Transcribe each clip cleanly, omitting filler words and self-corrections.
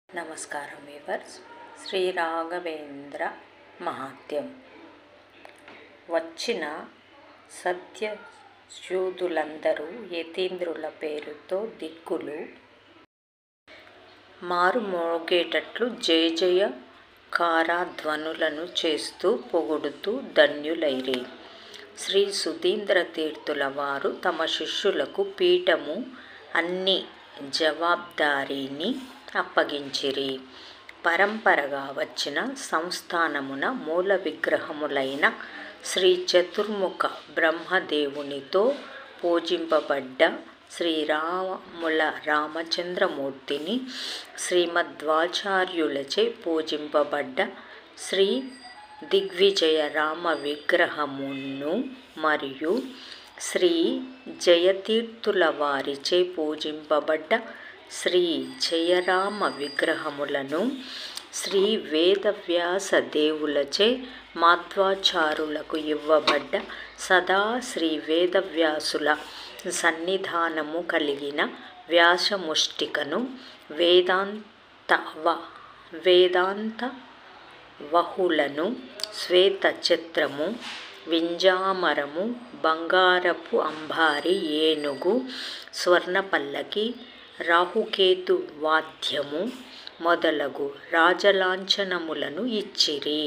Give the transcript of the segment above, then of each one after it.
నమస్కారం వీవర్స్. శ్రీ రాఘవేంద్ర మహాత్యం. వచ్చిన సత్యశూదులందరూ యతీంద్రుల పేరుతో దిక్కులు మారుమోగేటట్లు జయ జయ కారాధ్వనులను చేస్తూ పొగుడుతూ ధన్యులైరి. శ్రీ సుధీంద్ర తీర్థుల వారు తమ శిష్యులకు పీఠము అన్ని జవాబ్దారీని అప్పగించిరి. పరంపరగా వచ్చిన సంస్థానమున మూల విగ్రహములైన శ్రీ చతుర్ముఖ బ్రహ్మదేవునితో పూజింపబడ్డ శ్రీరాముల రామచంద్రమూర్తిని, శ్రీమధ్వాచార్యులచే పూజింపబడ్డ శ్రీ దిగ్విజయ రామ విగ్రహమును మరియు శ్రీ జయతీర్థుల వారిచే పూజింపబడ్డ శ్రీ జయరామ విగ్రహములను, శ్రీ వేదవ్యాస దేవులచే మాధ్వాచారులకు ఇవ్వబడ్డ సదా శ్రీ వేదవ్యాసుల సన్నిధానము కలిగిన వ్యాసముష్టికను, వేదాంత వహులను, శ్వేత ఛత్రము, వింజామరము, బంగారపు అంబారి ఏనుగు, స్వర్ణపల్లకి, రాహుకేతు వాద్యము మొదలగు రాజలాంఛనములను ఇచ్చిరి.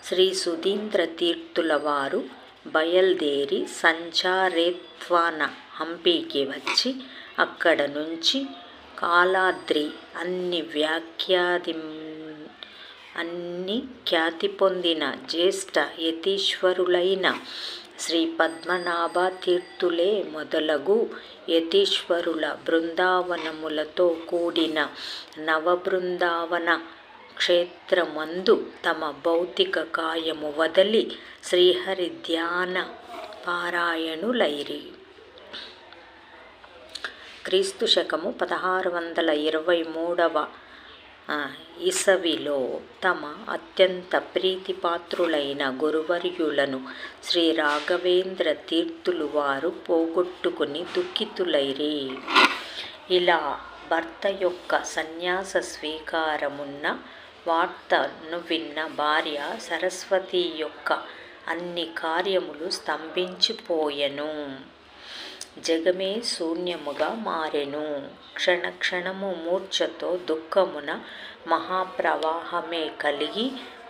శ్రీ సుధీంద్ర తీర్థుల వారు బయల్దేరి సంచారేత్వాన హంపీకి వచ్చి అక్కడ నుంచి కాలాద్రి అన్ని ఖ్యాతి పొందిన జ్యేష్ఠ యతీశ్వరులైన శ్రీ పద్మనాభ తీర్థులే మొదలగు యతీశ్వరుల బృందావనములతో కూడిన నవబృందావన క్షేత్రమందు తమ భౌతిక కాయము వదలి శ్రీహరి ధ్యాన పారాయణులైరి. క్రీస్తు శకము 1623 ఇసవిలో తమ అత్యంత ప్రీతిపాత్రులైన గురువర్యులను శ్రీ రాఘవేంద్ర తీర్థులు వారు పోగొట్టుకుని దుఃఖితులైరి. ఇలా భర్త యొక్క సన్యాస స్వీకారమున్న వార్తను విన్న భార్య సరస్వతి యొక్క అన్ని కార్యములు స్తంభించిపోయెను. జగమే శూన్యముగా మారెను. క్షణక్షణము మూర్ఛతో దుఃఖమున మహాప్రవాహమే కలిగి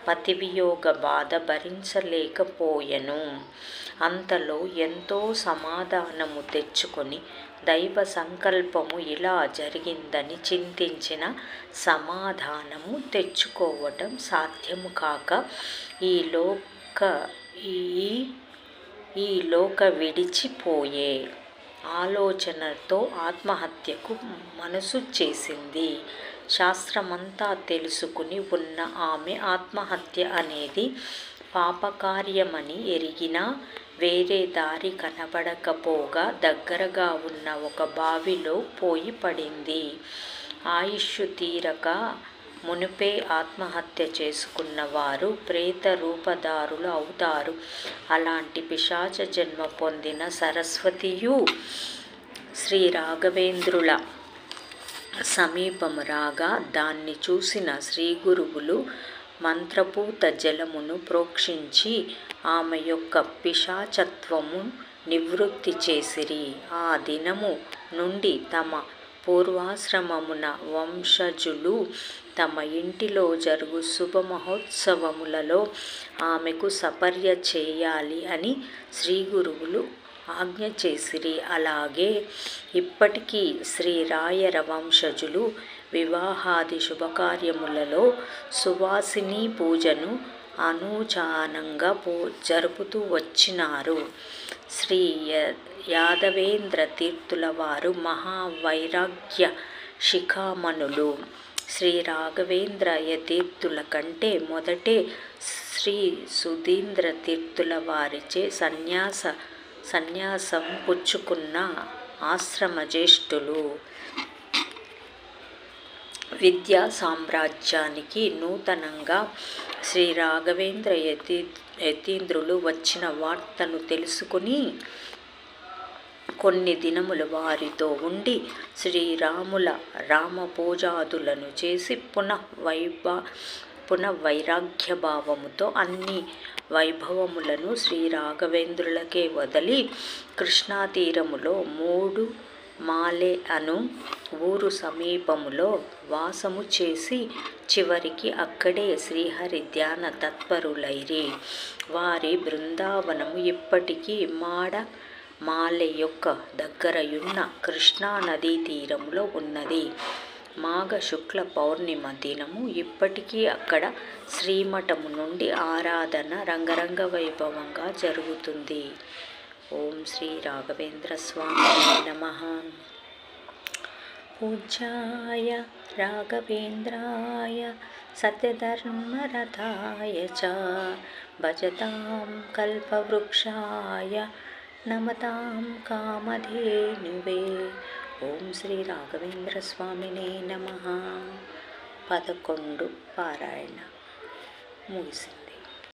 పతివియోగ బాధ భరించలేకపోయెను. అంతలో ఎంతో సమాధానము తెచ్చుకొని దైవ సంకల్పము ఇలా జరిగిందని చింతించిన సమాధానము తెచ్చుకోవటం సాధ్యము కాక ఈ లోక విడిచిపోయే ఆలోచనతో ఆత్మహత్యకు మనసు చేసింది. శాస్త్రమంతా తెలుసుకుని ఉన్న ఆమె ఆత్మహత్య అనేది పాపకార్యమని ఎరిగినా వేరే దారి కనబడకపోగా దగ్గరగా ఉన్న ఒక బావిలో పోయి పడింది. ఆయుష్షు తీరక మునుపే ఆత్మహత్య చేసుకున్న వారు ప్రేత రూపధారులు అవుతారు. అలాంటి పిశాచ జన్మ పొందిన సరస్వతియు శ్రీ రాఘవేంద్రుల సమీపము రాగా దాన్ని చూసిన శ్రీ గురువులు మంత్రపూత జలమును ప్రోక్షించి ఆమె యొక్క పిశాచత్వము నివృత్తి చేసిరి. ఆ దినము నుండి తమ పూర్వాశ్రమమున వంశజులు తమ ఇంటిలో జరుగు శుభ మహోత్సవములలో ఆమెకు సపర్య చేయాలి అని శ్రీ గురువులు ఆజ్ఞ చేసిరి. అలాగే ఇప్పటికీ శ్రీ రాయర వంశజులు వివాహాది శుభకార్యములలో సువాసిని పూజను అనూచానంగా జరుపుతూ వచ్చినారు. శ్రీ యాదవేంద్ర తీర్థుల వారు మహావైరాగ్య శిఖామణులు. శ్రీ రాఘవేంద్ర యతీర్థుల కంటే మొదటే శ్రీ సుధీంద్ర తీర్థుల వారిచే సన్యాసం పుచ్చుకున్న ఆశ్రమ జ్యేష్ఠులు. విద్యా సామ్రాజ్యానికి నూతనంగా శ్రీ రాఘవేంద్ర యతీంద్రులు వచ్చిన వార్తను తెలుసుకుని కొన్ని దినములు వారితో ఉండి శ్రీరాముల రామపూజాదులను చేసి పునఃవైరాగ్యభావముతో అన్ని వైభవములను శ్రీ రాఘవేంద్రులకే వదలి కృష్ణాతీరములో 3 మాలె అను ఊరు సమీపములో వాసము చేసి చివరికి అక్కడే శ్రీహరి ధ్యాన తత్పరులైరి. వారి బృందావనము ఇప్పటికీ మాలె యొక్క దగ్గరయున్న కృష్ణా నదీ తీరములో ఉన్నది. మాఘ శుక్ల పౌర్ణిమ దినము ఇప్పటికీ అక్కడ శ్రీమఠము నుండి ఆరాధన రంగరంగ వైభవంగా జరుగుతుంది. ఓం శ్రీ రాఘవేంద్ర స్వామినే నమః. పూజ్యాయ రాఘవేంద్రాయ సత్యధర్మరథాయ చ భజతాం కల్పవృక్షాయ నమతాం కామధేనువే. ఓం శ్రీ రాఘవేంద్ర స్వామినే నమః. 11 పారాయణ ముగిసింది.